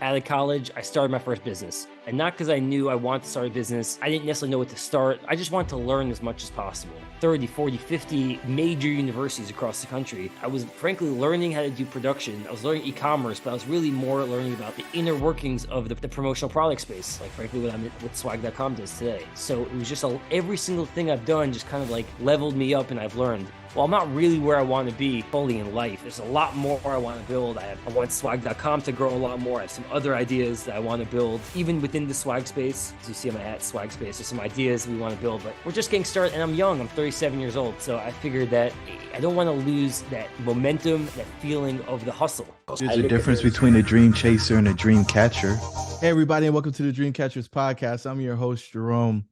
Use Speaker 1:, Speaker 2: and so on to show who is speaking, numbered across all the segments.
Speaker 1: Out of college, I started my first business. And not because I knew I wanted to start a business. I didn't necessarily know what to start. I just wanted to learn as much as possible. 30, 40, 50 major universities across the country. I was frankly learning how to do production. I was learning e-commerce, but I was really more learning about the inner workings of the promotional product space, like frankly what swag.com does today. So it was just every single thing I've done just kind of like leveled me up and I've learned. Well, I'm not really where I want to be fully in life. There's a lot more I want to build. I want swag.com to grow a lot more. I have some other ideas that I want to build, even within the swag space. As you see on my hat, swag space, there's some ideas we want to build, but we're just getting started and I'm young. I'm 37 years old. So I figured that I don't want to lose that momentum, that feeling of the hustle.
Speaker 2: There's a difference between a dream chaser and a dream catcher.
Speaker 3: Hey, everybody, and welcome to the Dream Catchers podcast. I'm your host, Jerome.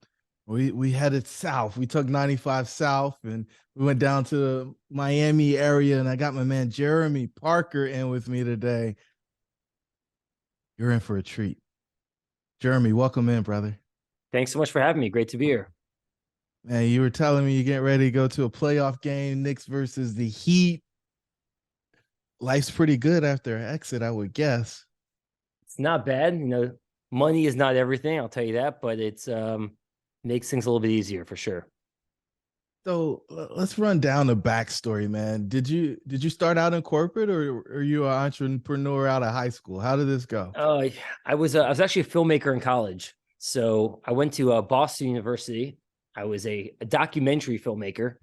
Speaker 3: We headed south. We took 95 south and we went down to the Miami area, and I got my man Jeremy Parker in with me today. You're in for a treat. Jeremy, welcome in, brother.
Speaker 1: Thanks so much for having me. Great to be here.
Speaker 3: Man, you were telling me you're getting ready to go to a playoff game, Knicks versus the Heat. Life's pretty good after an exit, I would guess.
Speaker 1: It's not bad. Money is not everything, I'll tell you that, but it's makes things a little bit easier for sure.
Speaker 3: So let's run down the backstory, man. Did you start out in corporate, or are you an entrepreneur out of high school? How did this go?
Speaker 1: I was actually a filmmaker in college. So I went to Boston University. I was a documentary filmmaker.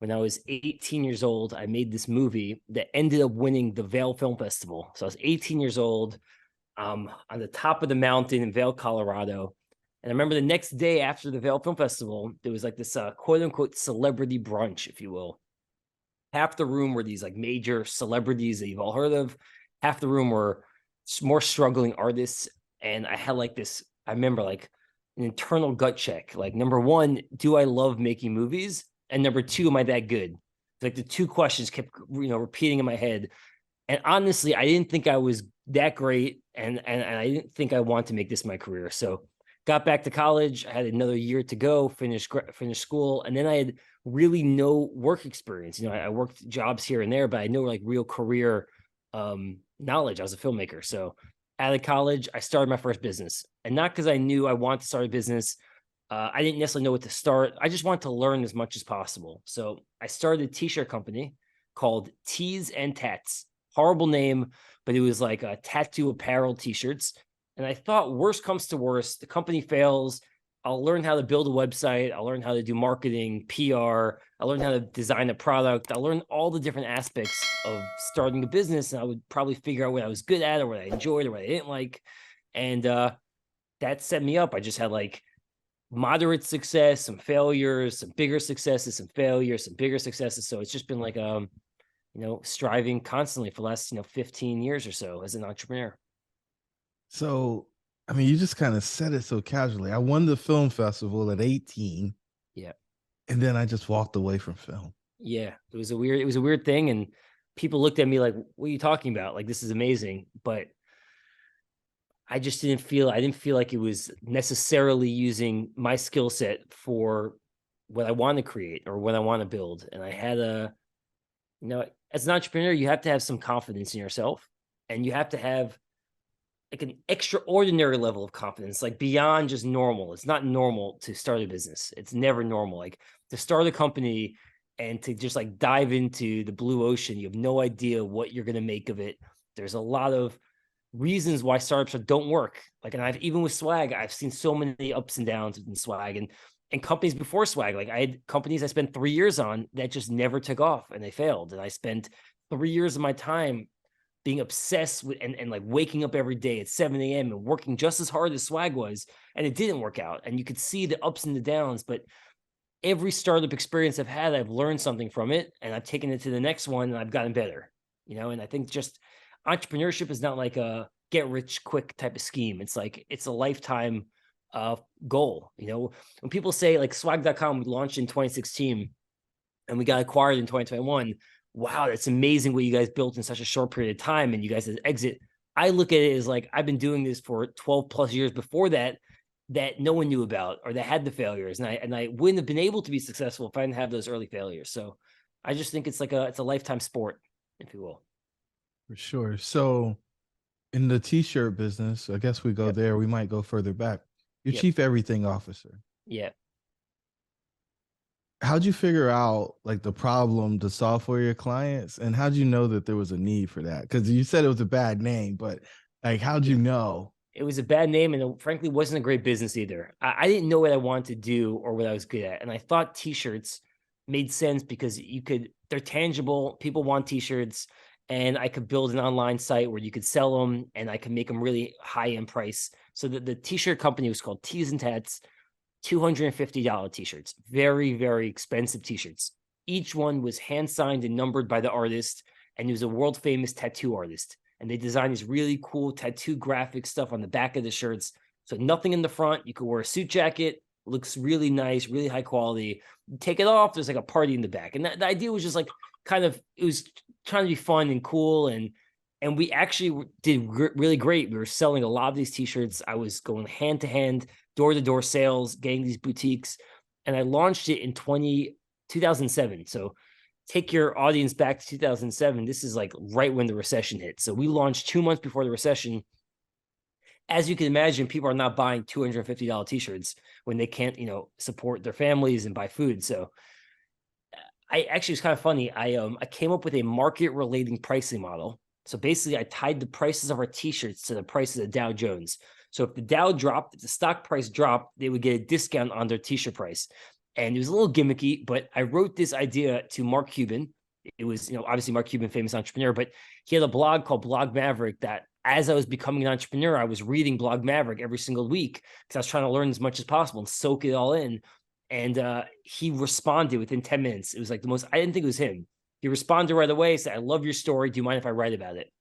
Speaker 1: When I was 18 years old, I made this movie that ended up winning the Vail Film Festival. So I was 18 years old, on the top of the mountain in Vail, Colorado. And I remember the next day after the Vail Film Festival, there was like this quote unquote celebrity brunch, if you will. Half the room were these like major celebrities that you've all heard of. Half the room were more struggling artists. And I had like this, I remember like an internal gut check. Like, number one, do I love making movies? And number two, am I that good? Like the two questions kept, repeating in my head. And honestly, I didn't think I was that great. And I didn't think I wanted to make this my career. So got back to college. I had another year to go, finish school. And then I had really no work experience. I worked jobs here and there, but I had no like real career knowledge. I was a filmmaker. So out of college, I started my first business. And not because I knew I wanted to start a business. I didn't necessarily know what to start. I just wanted to learn as much as possible. So I started a t-shirt company called Tees and Tats. Horrible name, but it was like a tattoo apparel t-shirts. And I thought, worst comes to worst, the company fails, I'll learn how to build a website. I'll learn how to do marketing, PR. I'll learn how to design a product. I'll learn all the different aspects of starting a business. And I would probably figure out what I was good at or what I enjoyed or what I didn't like. And that set me up. I just had like moderate success, some failures, some bigger successes, some failures, some bigger successes. So it's just been like, striving constantly for the last, 15 years or so as an entrepreneur.
Speaker 3: So, I mean, you just kind of said it so casually. I won the film festival at 18.
Speaker 1: Yeah.
Speaker 3: And then I just walked away from film.
Speaker 1: Yeah. It was a weird thing. And people looked at me like, what are you talking about? Like, this is amazing. But I just didn't feel like it was necessarily using my skill set for what I want to create or what I want to build. And I had as an entrepreneur, you have to have some confidence in yourself, and you have to have like an extraordinary level of confidence, like beyond just normal. It's not normal to start a business. It's never normal. Like to start a company and to just like dive into the blue ocean, you have no idea what you're going to make of it. There's a lot of reasons why startups don't work. Like, and even with swag, I've seen so many ups and downs in swag and companies before swag. Like I had companies I spent 3 years on that just never took off and they failed. And I spent 3 years of my time being obsessed with and like waking up every day at 7 a.m. and working just as hard as swag was, and it didn't work out. And you could see the ups and the downs, but every startup experience I've had, I've learned something from it, and I've taken it to the next one, and I've gotten better. And I think just entrepreneurship is not like a get rich quick type of scheme. It's like it's a lifetime goal. When people say like swag.com, we launched in 2016 and we got acquired in 2021. Wow, that's amazing what you guys built in such a short period of time, and you guys exit. I look at it as like, I've been doing this for 12 plus years before that no one knew about, or that had the failures. And I wouldn't have been able to be successful if I didn't have those early failures. So I just think it's a lifetime sport, if you will.
Speaker 3: For sure. So In the t-shirt business, I guess we go
Speaker 1: Yep.
Speaker 3: there. We might go further back. You're
Speaker 1: Yep.
Speaker 3: chief everything officer.
Speaker 1: Yeah.
Speaker 3: How'd you figure out like the problem to solve for your clients, and how'd you know that there was a need for that? Because you said it was a bad name, but like, how'd you know?
Speaker 1: It was a bad name, and it frankly wasn't a great business either. I didn't know what I wanted to do or what I was good at. And I thought t-shirts made sense because they're tangible. People want t-shirts, and I could build an online site where you could sell them and I could make them really high end price. So the t-shirt company was called Tees and Tats, $250 t-shirts, very, very expensive t-shirts. Each one was hand signed and numbered by the artist, and he was a world famous tattoo artist. And they designed this really cool tattoo graphic stuff on the back of the shirts. So nothing in the front. You could wear a suit jacket, looks really nice, really high quality. You take it off, there's like a party in the back. And the idea was just like it was trying to be fun and cool. And we actually did really great. We were selling a lot of these t-shirts. I was going hand to hand, door to door sales, getting these boutiques. And I launched it in 2007. So take your audience back to 2007. This is like right when the recession hit. So we launched 2 months before the recession. As you can imagine, people are not buying $250 t-shirts when they can't, support their families and buy food. So I actually, it's kind of funny. I came up with a market relating pricing model. So basically I tied the prices of our t-shirts to the prices of Dow Jones. So if the Dow dropped, if the stock price dropped, they would get a discount on their t-shirt price. And it was a little gimmicky, but I wrote this idea to Mark Cuban. It was, obviously Mark Cuban, famous entrepreneur, but he had a blog called Blog Maverick that as I was becoming an entrepreneur, I was reading Blog Maverick every single week because I was trying to learn as much as possible and soak it all in. And he responded within 10 minutes. It was like I didn't think it was him. He responded right away, said, "I love your story. Do you mind if I write about it?"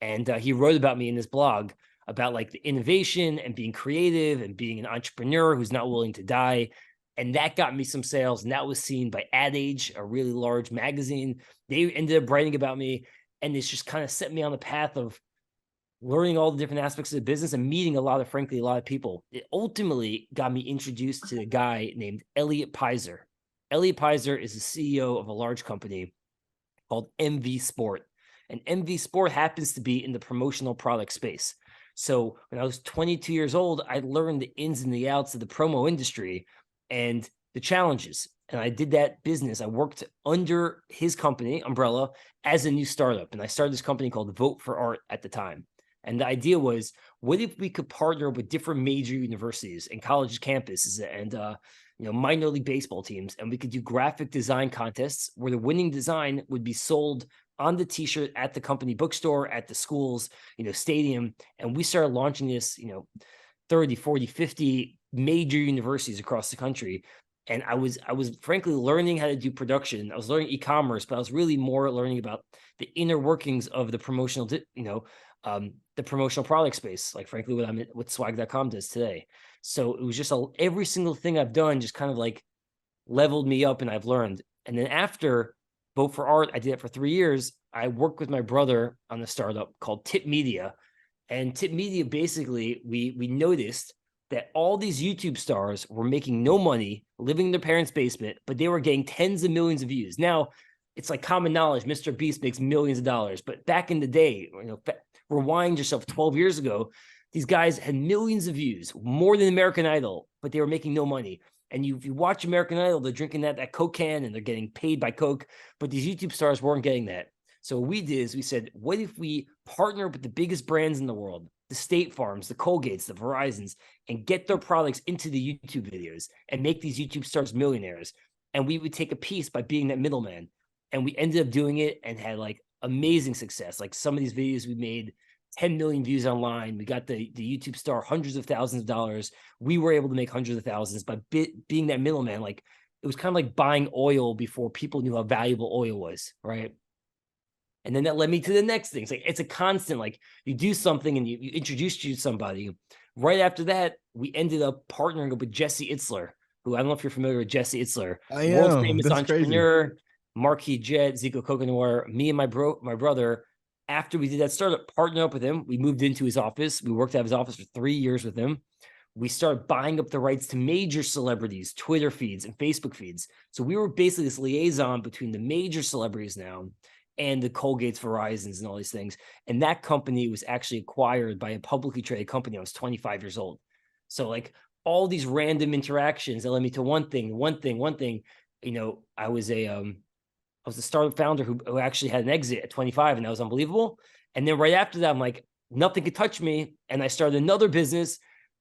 Speaker 1: And he wrote about me in this blog about like the innovation and being creative and being an entrepreneur who's not willing to die. And that got me some sales. And that was seen by Ad Age, a really large magazine. They ended up writing about me. And it's just kind of set me on the path of learning all the different aspects of the business and meeting a lot of people. It ultimately got me introduced to a guy named Elliot Pizer. Elliot Pizer is the CEO of a large company called MV Sport. And MV Sport happens to be in the promotional product space. So when I was 22 years old, I learned the ins and the outs of the promo industry and the challenges. And I did that business. I worked under his company umbrella as a new startup. And I started this company called Vote for Art at the time. And the idea was, what if we could partner with different major universities and college campuses and minor league baseball teams, and we could do graphic design contests where the winning design would be sold on the t-shirt at the company bookstore, at the schools, stadium. And we started launching this, 30, 40, 50 major universities across the country. And I was frankly learning how to do production. I was learning e-commerce, but I was really more learning about the inner workings of the promotional, the promotional product space, like frankly what swag.com does today. So it was just every single thing I've done just kind of like leveled me up, and I've learned. And then after Vote for Art, I did it for 3 years. I worked with my brother on a startup called Tip Media. And Tip Media, basically, we noticed that all these YouTube stars were making no money, living in their parents' basement, but they were getting tens of millions of views. Now, it's like common knowledge, Mr. Beast makes millions of dollars. But back in the day, rewind yourself 12 years ago, these guys had millions of views, more than American Idol, but they were making no money. And if you watch American Idol, they're drinking that Coke can and they're getting paid by Coke, but these YouTube stars weren't getting that. So what we did is we said, what if we partner with the biggest brands in the world, the State Farms, the Colgates, the Verizons, and get their products into the YouTube videos and make these YouTube stars millionaires? And we would take a piece by being that middleman. And we ended up doing it and had like amazing success. Like some of these videos we made 10 million views online. We got the YouTube star hundreds of thousands of dollars. We were able to make hundreds of thousands by being that middleman. Like it was kind of like buying oil before people knew how valuable oil was, right? And then that led me to the next thing. It's a constant, like you do something and you introduce you to somebody. Right after that, we ended up partnering up with Jesse Itzler, who I don't know if you're familiar with Jesse Itzler.
Speaker 3: I am.
Speaker 1: World famous
Speaker 3: That's
Speaker 1: entrepreneur,
Speaker 3: crazy.
Speaker 1: Marquis Jet, Zico Coconut, me and my brother, after we did that startup, partnered up with him. We moved into his office. We worked at his office for 3 years with him. We started buying up the rights to major celebrities, Twitter feeds and Facebook feeds. So we were basically this liaison between the major celebrities now and the Colgates, Verizons, and all these things. And that company was actually acquired by a publicly traded company. I was 25 years old. So like all these random interactions that led me to one thing. I was the startup founder who actually had an exit at 25, and that was unbelievable. And then right after that, I'm like, nothing could touch me. And I started another business,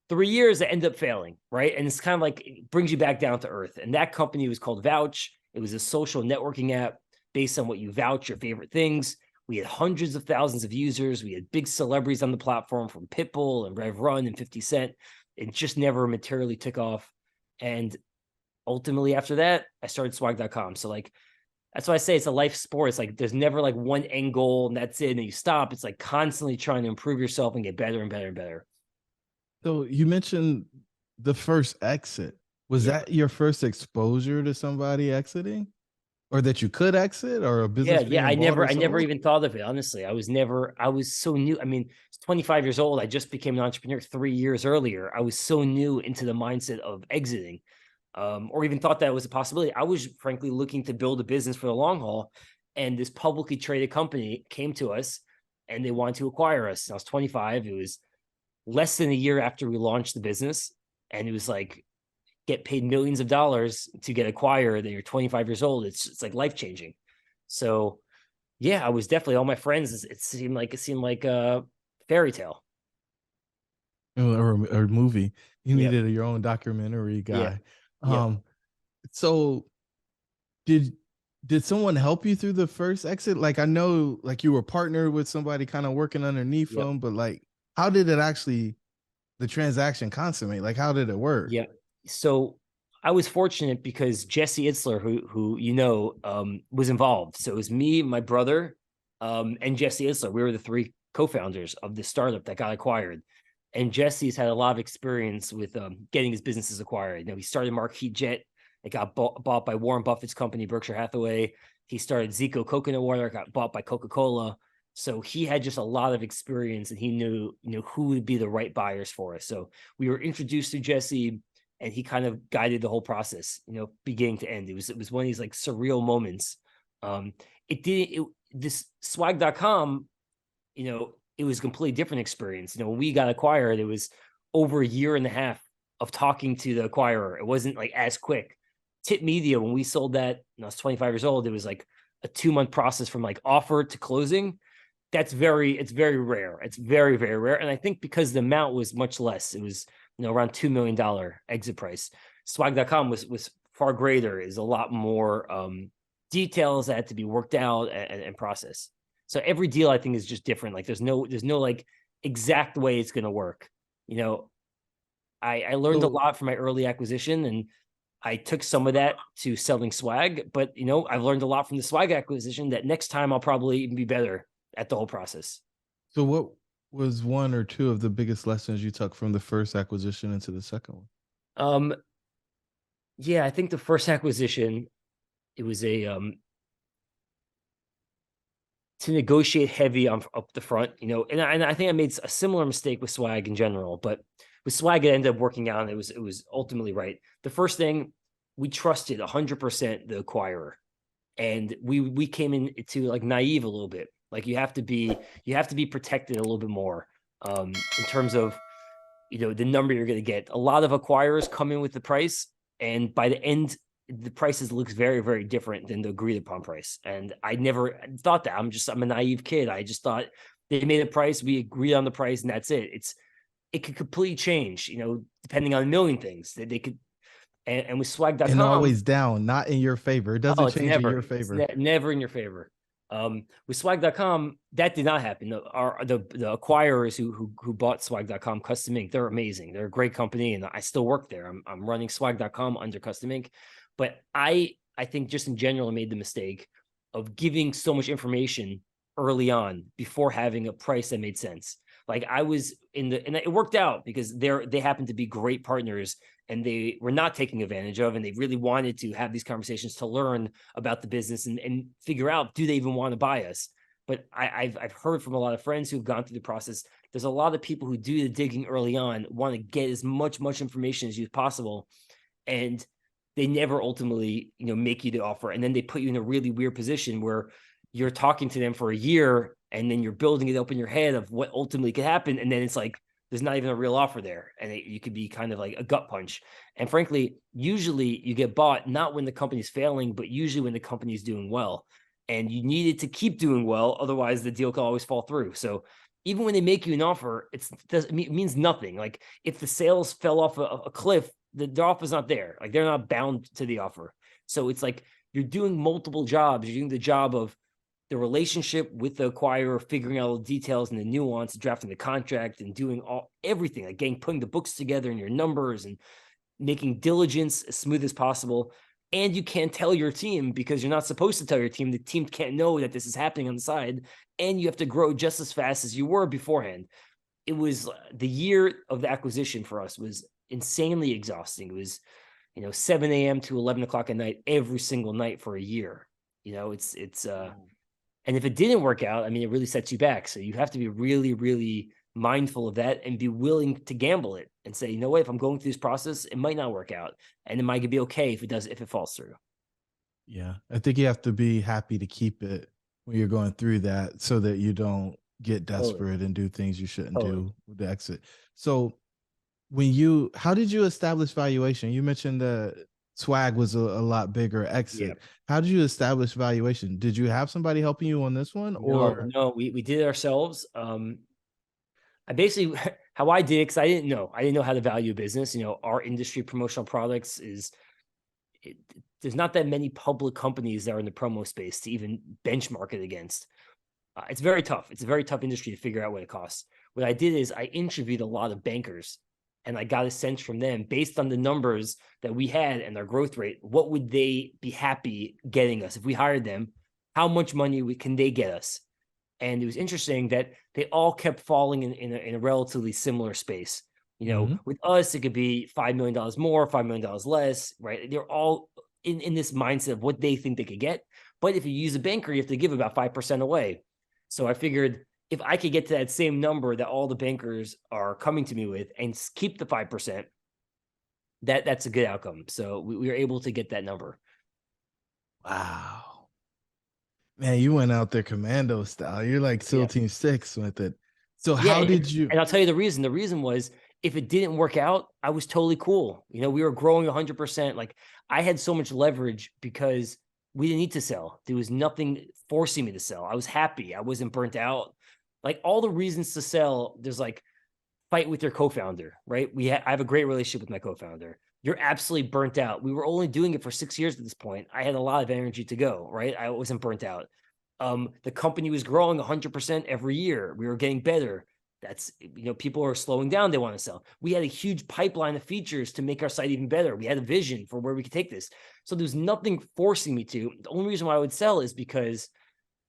Speaker 1: 3 years that ended up failing, right? And it's kind of like, it brings you back down to earth. And that company was called Vouch. It was a social networking app based on what you vouch your favorite things. We had hundreds of thousands of users. We had big celebrities on the platform from Pitbull and Rev Run and 50 Cent. It just never materially took off. And ultimately after that, I started swag.com. So like, that's why I say it's a life sport. It's like there's never like one end goal and that's it, and you stop. It's like constantly trying to improve yourself and get better and better and better.
Speaker 3: So you mentioned the first exit. Was that your first exposure to somebody exiting, or that you could exit, or a business
Speaker 1: Yeah.
Speaker 3: being bought or
Speaker 1: I never
Speaker 3: sold?
Speaker 1: even thought of it. Honestly, I was so new. I mean, 25 years old. I just became an entrepreneur 3 years earlier. I was so new into the mindset of exiting. Or even thought that was a possibility. I was frankly looking to build a business for the long haul, and this publicly traded company came to us and they wanted to acquire us. And I was 25. It was less than a year after we launched the business, and it was like get paid millions of dollars to get acquired. And you're 25 years old. It's like life changing. So yeah, I was definitely all my friends. It seemed like a fairy tale.
Speaker 3: Or movie. You
Speaker 1: Yep.
Speaker 3: needed your own documentary
Speaker 1: Yeah.
Speaker 3: guy.
Speaker 1: Yep.
Speaker 3: So did someone help you through the first exit? Like, I know like you were partnered with somebody kind of working underneath
Speaker 1: Yep.
Speaker 3: them, but like how did it actually, the transaction consummate? Like how did it work?
Speaker 1: Yeah. So I was fortunate because Jesse Itzler, who was involved. So it was me, my brother, and Jesse Itzler. We were the three co-founders of the startup that got acquired. And Jesse's had a lot of experience with getting his businesses acquired. He started Marquis Jet. It got bought by Warren Buffett's company, Berkshire Hathaway. He started Zico Coconut Water, got bought by Coca-Cola. So he had just a lot of experience, and he knew who would be the right buyers for us. So we were introduced to Jesse, and he kind of guided the whole process, beginning to end. It was one of these like surreal moments. This swag.com, it was a completely different experience. When we got acquired, it was over a year and a half of talking to the acquirer. It wasn't like as quick. Tip Media, when we sold that, I was 25 years old, it was like a 2-month process from like offer to closing. It's very rare. It's very, very rare. And I think because the amount was much less, it was, around $2 million exit price. Swag.com was far greater, is a lot more details that had to be worked out and processed. So every deal I think is just different. Like there's no like exact way it's going to work. I learned a
Speaker 3: So
Speaker 1: lot from my early acquisition, and I took some of that to selling swag, but I've learned a lot from the swag acquisition that next time I'll probably even be better at the whole process.
Speaker 3: so what was one or two of the biggest lessons you took from the first acquisition into the second one?
Speaker 1: Um, yeah, I think the first acquisition, it was to negotiate heavy on up the front, and I think I made a similar mistake with swag in general, but with swag, it ended up working out, and it was ultimately right. The first thing, we trusted 100% the acquirer, and we came into like naive a little bit. Like you have to be protected a little bit more in terms of the number you're going to get. A lot of acquirers come in with the price, and by the end, the prices looks very, very different than the agreed upon price. And I never thought that. I'm a naive kid. I just thought they made a price, we agreed on the price, and that's it. It could completely change, depending on a million things that they could. And with
Speaker 3: And
Speaker 1: swag.com,
Speaker 3: always down, not in your favor. It doesn't change in your favor.
Speaker 1: never in your favor. With swag.com, that did not happen. The acquirers who bought swag.com, Custom Ink, they're amazing. They're a great company, and I still work there. I'm running swag.com under Custom Ink. But I think just in general, I made the mistake of giving so much information early on before having a price that made sense. Like I was and it worked out because they happened to be great partners, and they were not taking advantage of, and they really wanted to have these conversations to learn about the business and figure out, do they even want to buy us? But I've heard from a lot of friends who've gone through the process. There's a lot of people who do the digging early on, want to get as much information as possible, and they never ultimately make you the offer, and then they put you in a really weird position where you're talking to them for a year and then you're building it up in your head of what ultimately could happen. And then it's like, there's not even a real offer there. And you could be kind of like a gut punch. And frankly, usually you get bought, not when the company's failing, but usually when the company's doing well. And you need it to keep doing well. Otherwise the deal can always fall through. So even when they make you an offer, it means nothing. Like if the sales fell off a cliff, the offer's not there. Like they're not bound to the offer. So it's like you're doing multiple jobs. You're doing the job of the relationship with the acquirer, figuring out all the details and the nuance, drafting the contract and doing everything, like putting the books together and your numbers and making diligence as smooth as possible. And you can't tell your team because you're not supposed to tell your team. The team can't know that this is happening on the side. And you have to grow just as fast as you were beforehand. It was the year of the acquisition for us was insanely exhausting. It was, 7 a.m. to 11 o'clock at night, every single night for a year. And if it didn't work out, I mean, it really sets you back. So you have to be really, really mindful of that and be willing to gamble it and say, you know what, if I'm going through this process, it might not work out. And it might be okay if it falls through.
Speaker 3: Yeah. I think you have to be happy to keep it when you're going through that so that you don't get desperate and do things you shouldn't do with the exit. So how did you establish valuation? You mentioned that swag was a lot bigger exit.
Speaker 1: Yep.
Speaker 3: How did you establish valuation? Did you have somebody helping you on this one?
Speaker 1: No, we did it ourselves. I basically, how I did it, because I didn't know how to value a business. Our industry, promotional products, there's not that many public companies that are in the promo space to even benchmark it against. It's very tough. It's a very tough industry to figure out what it costs. What I did is I interviewed a lot of bankers and I got a sense from them based on the numbers that we had and their growth rate. What would they be happy getting us if we hired them? How much money can they get us? And it was interesting that they all kept falling in a relatively similar space. With us, it could be $5 million more, $5 million less, right? They're all in this mindset of what they think they could get. But if you use a banker, you have to give about 5% away. So I figured if I could get to that same number that all the bankers are coming to me with and keep the 5%, that's a good outcome. So we were able to get that number.
Speaker 3: Wow. Man, you went out there commando style. You're like SEAL Team 6 with it. So how did you?
Speaker 1: And I'll tell you the reason. The reason was if it didn't work out, I was totally cool. We were growing 100%. Like I had so much leverage because we didn't need to sell. There was nothing forcing me to sell. I was happy. I wasn't burnt out. Like all the reasons to sell, there's like fight with your co-founder, right? I have a great relationship with my co-founder. You're absolutely burnt out. We were only doing it for 6 years at this point. I had a lot of energy to go, right? I wasn't burnt out. The company was growing 100% every year. We were getting better. That's, people are slowing down. They want to sell. We had a huge pipeline of features to make our site even better. We had a vision for where we could take this. So there's nothing forcing me to. The only reason why I would sell is because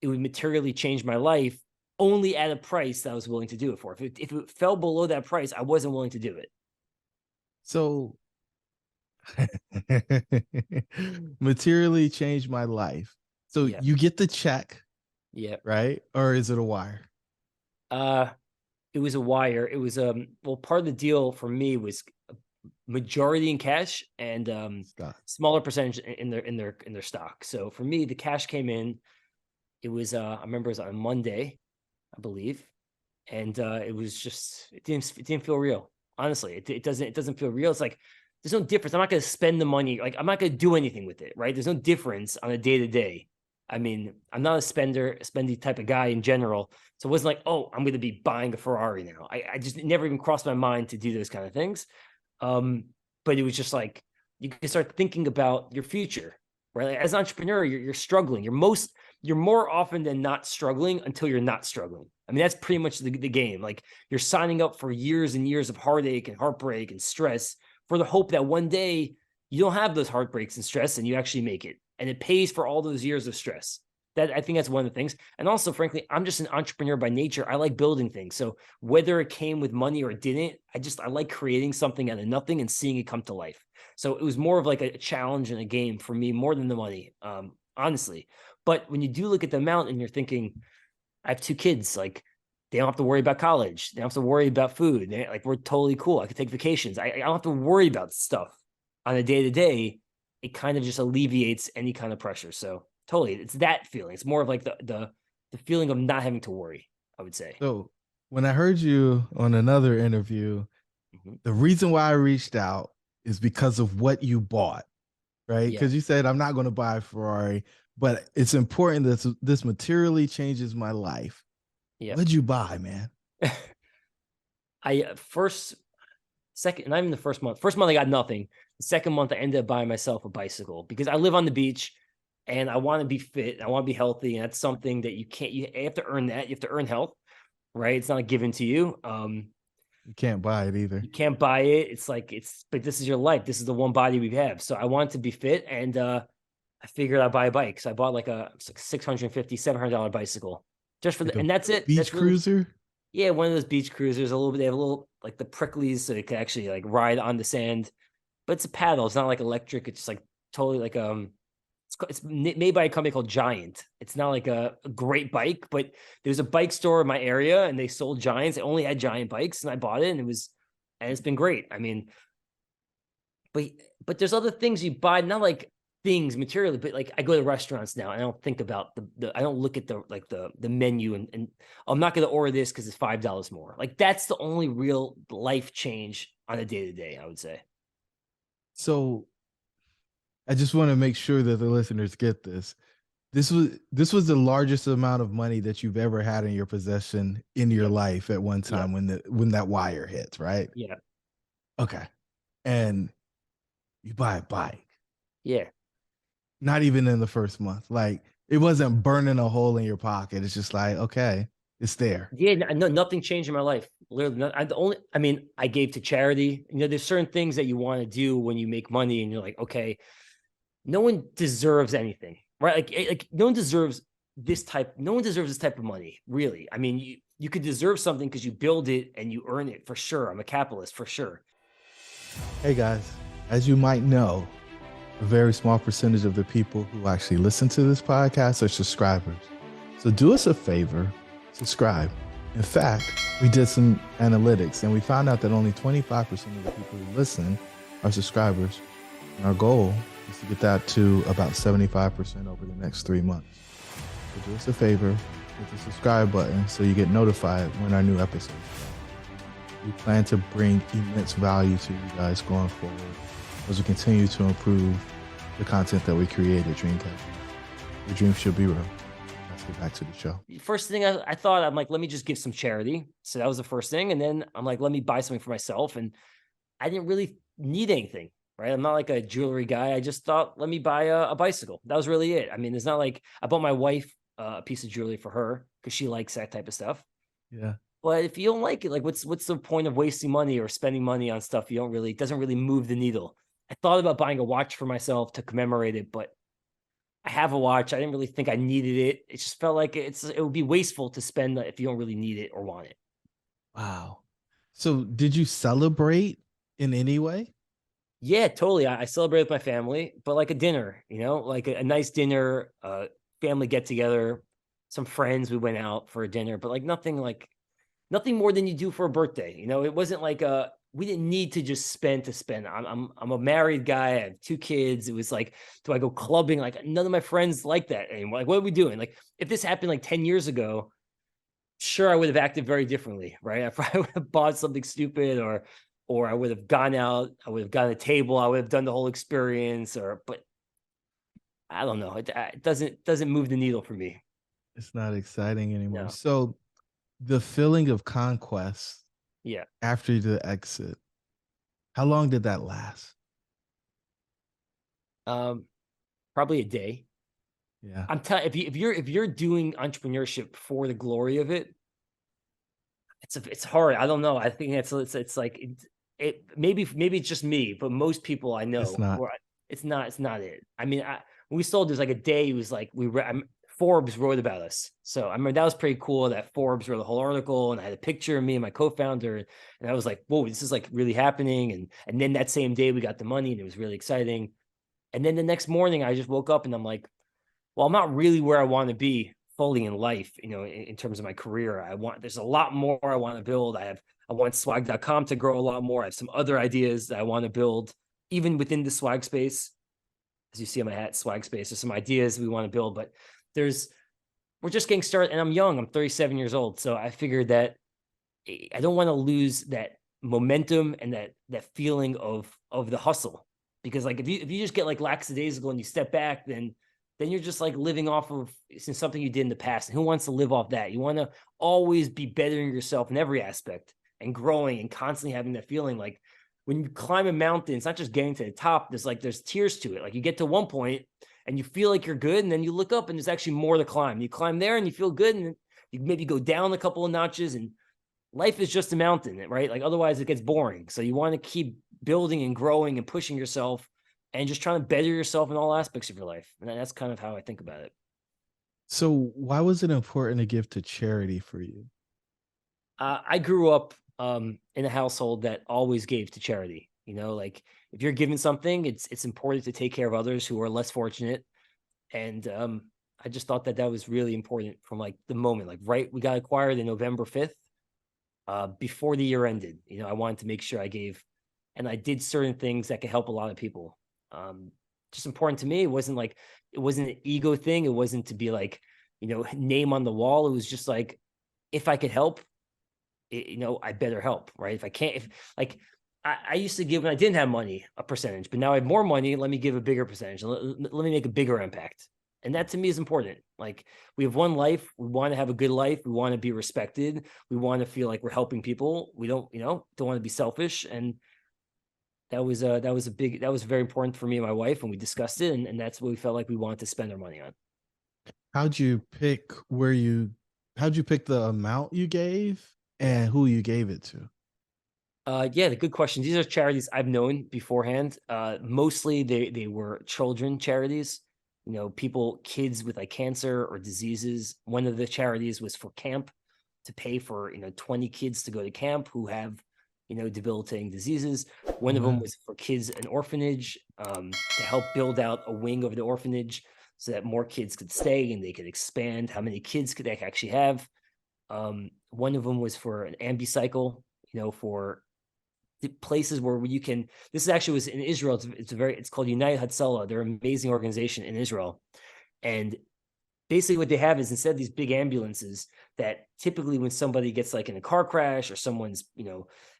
Speaker 1: it would materially change my life only at a price that I was willing to do it for. If it fell below that price, I wasn't willing to do it.
Speaker 3: So materially changed my life. So you get the check.
Speaker 1: Yeah.
Speaker 3: Right? Or is it a wire?
Speaker 1: It was a wire. It was part of the deal for me was majority in cash and smaller percentage in their stock. So for me, the cash came in. It was I remember it was on Monday, I believe, and it was just it didn't feel real. Honestly, it doesn't feel real. It's like there's no difference. I'm not going to spend the money. Like I'm not going to do anything with it. Right? There's no difference on a day to day. I mean, I'm not a spendy type of guy in general. So it wasn't like, oh, I'm going to be buying a Ferrari now. I just never even crossed my mind to do those kind of things. But it was just like, you can start thinking about your future, right? Like, as an entrepreneur, you're struggling. You're more often than not struggling until you're not struggling. I mean, that's pretty much the game. Like you're signing up for years and years of heartache and heartbreak and stress for the hope that one day you don't have those heartbreaks and stress and you actually make it. And it pays for all those years of stress. I think that's one of the things. And also, frankly, I'm just an entrepreneur by nature. I like building things. So whether it came with money or it didn't, I like creating something out of nothing and seeing it come to life. So it was more of like a challenge and a game for me more than the money, honestly. But when you do look at the amount and you're thinking, I have 2 kids, like they don't have to worry about college. They don't have to worry about food. Like we're totally cool. I could take vacations. I don't have to worry about stuff on a day-to-day. It kind of just alleviates any kind of pressure. So totally. It's that feeling. It's more of like the feeling of not having to worry, I would say.
Speaker 3: So when I heard you on another interview,
Speaker 1: Mhm.
Speaker 3: the reason why I reached out is because of what you bought, right?
Speaker 1: Yeah.
Speaker 3: Because you said I'm not going to buy a Ferrari, but it's important that this materially changes my life.
Speaker 1: Yeah.
Speaker 3: What'd you buy, man?
Speaker 1: I first, second, not even the first month. First month I got nothing. The second month I ended up buying myself a bicycle because I live on the beach and I want to be fit. I want to be healthy, and that's something that you have to earn that. You have to earn health, right? It's not given to you.
Speaker 3: You can't buy it either.
Speaker 1: You can't buy it. But this is your life. This is the one body we have. So I want to be fit, and I figured I'd buy a bike. So I bought like a $650, $700 bicycle just for
Speaker 3: Like
Speaker 1: the,
Speaker 3: a
Speaker 1: and that's it.
Speaker 3: beach
Speaker 1: That's really just,
Speaker 3: cruiser.
Speaker 1: yeah, one of those beach cruisers. A little bit, they have a little like the pricklies, so they can actually like ride on the sand. But it's a paddle. It's not like electric. It's just like totally like it's made by a company called Giant. It's not like a great bike, but there's a bike store in my area, and they sold Giants. They only had Giant bikes, and I bought it, and it's been great. I mean, but but there's other things you buy, not like things materially, but like I go to restaurants now. And I don't think about the I don't look at the menu and I'm not going to order this because it's $5 more. Like that's the only real life change on a day to day, I would say.
Speaker 3: So I just want to make sure that the listeners get this. This was the largest amount of money that you've ever had in your possession in your
Speaker 1: Yeah,
Speaker 3: life at one
Speaker 1: yeah,
Speaker 3: time when that wire hits, right?
Speaker 1: yeah,
Speaker 3: Okay. And you buy a bike,
Speaker 1: yeah.
Speaker 3: not even in the first month. Like it wasn't burning a hole in your pocket. It's just like, okay, it's there.
Speaker 1: Yeah, no, nothing changed in my life. Literally, I mean, I gave to charity. There's certain things that you want to do when you make money, and you're like, okay, no one deserves anything, right? Like no one deserves this type. No one deserves this type of money, really. I mean, you could deserve something because you build it and you earn it for sure. I'm a capitalist for sure.
Speaker 3: Hey guys, as you might know, a very small percentage of the people who actually listen to this podcast are subscribers. So do us a favor, subscribe. In fact, we did some analytics and we found out that only 25% of the people who listen are subscribers. And our goal is to get that to about 75% over the next 3 months. So do us a favor, hit the subscribe button so you get notified when our new episodes come. We plan to bring immense value to you guys going forward as we continue to improve the content that we create at Dreamcatcher. Your dreams should be real. Let's get back to the show.
Speaker 1: First thing I thought, I'm like, let me just give some charity. So that was the first thing. And then I'm like, let me buy something for myself. And I didn't really need anything, right? I'm not like a jewelry guy. I just thought, let me buy a bicycle. That was really it. I mean, it's not like I bought my wife a piece of jewelry for her because she likes that type of stuff.
Speaker 3: Yeah.
Speaker 1: But if you don't like it, like what's the point of wasting money or spending money on stuff you don't really, it doesn't really move the needle. I thought about buying a watch for myself to commemorate it, but I have a watch. I didn't really think I needed it. It just felt like it would be wasteful to spend if you don't really need it or want it.
Speaker 3: Wow. So did you celebrate in any way?
Speaker 1: Yeah, totally. I celebrate with my family, but like a dinner, like a nice dinner, family get together, some friends, we went out for a dinner, but like nothing more than you do for a birthday. It wasn't like we didn't need to just spend to spend. I'm a married guy. I have 2 kids. It was like, do I go clubbing? Like none of my friends like that anymore. Like, what are we doing? Like if this happened like 10 years ago, sure, I would have acted very differently, right? I probably would have bought something stupid or I would have gone out, I would have gotten a table, I would have done the whole experience, but I don't know. It doesn't move the needle for me.
Speaker 3: It's not exciting anymore.
Speaker 1: No.
Speaker 3: So the feeling of conquest
Speaker 1: Yeah.
Speaker 3: after the exit, how long did that last?
Speaker 1: Probably a day.
Speaker 3: Yeah.
Speaker 1: I'm telling if you're doing entrepreneurship for the glory of it, it's hard. I don't know. I think it's like maybe it's just me, but most people I
Speaker 3: It's
Speaker 1: know,
Speaker 3: not.
Speaker 1: it's not it. I mean, when we sold, there's like a day it was like Forbes wrote about us. So I remember that was pretty cool that Forbes wrote the whole article and I had a picture of me and my co-founder. And I was like, whoa, this is like really happening. And then that same day we got the money and it was really exciting. And then the next morning I just woke up and I'm like, well, I'm not really where I want to be fully in life, in terms of my career. There's a lot more I want to build. I want swag.com to grow a lot more. I have some other ideas that I want to build even within the swag space. as you see on my hat, swag space. There's some ideas we want to build, but we're just getting started, and I'm young. I'm 37 years old. So I figured that I don't want to lose that momentum and that feeling of the hustle. Because like if you just get like lackadaisical and you step back, then you're just like living off of something you did in the past. And who wants to live off that? You want to always be bettering yourself in every aspect and growing and constantly having that feeling. Like when you climb a mountain, it's not just getting to the top. There's tiers to it. Like you get to one point and you feel like you're good, and then you look up and there's actually more to climb. You climb there and you feel good, and you maybe go down a couple of notches, and life is just a mountain, right? Like otherwise it gets boring. So you want to keep building and growing and pushing yourself and just trying to better yourself in all aspects of your life. And that's kind of how I think about it.
Speaker 3: So why was it important to give to charity for you?
Speaker 1: I grew up in a household that always gave to charity. Like if you're given something, it's important to take care of others who are less fortunate. And I just thought that was really important from like the moment, like we got acquired in November 5th. Before the year ended, I wanted to make sure I gave, and I did certain things that could help a lot of people. Just important to me. It wasn't an ego thing. It wasn't to be like, name on the wall. It was just like, if I could help, I better help, right? If I can't, if like, I used to give when I didn't have money, a percentage, but now I have more money. Let me give a bigger percentage. Let me make a bigger impact. And that to me is important. Like we have one life. We want to have a good life. We want to be respected. We want to feel like we're helping people. We don't want to be selfish. And that was very important for me and my wife. And we discussed it. And that's what we felt like we wanted to spend our money on.
Speaker 3: How'd you pick the amount you gave and who you gave it to?
Speaker 1: Yeah, the good questions. These are charities I've known beforehand. Mostly they were children charities. Kids with like cancer or diseases. One of the charities was for camp, to pay for 20 kids to go to camp who have debilitating diseases. One of them was for kids an orphanage, to help build out a wing of the orphanage so that more kids could stay and they could expand how many kids could they actually have. One of them was for an ambicycle, for the places where you can. This actually was in Israel. It's called United Hatzalah. They're an amazing organization in Israel, and basically what they have is, instead of these big ambulances that typically when somebody gets like in a car crash or someone's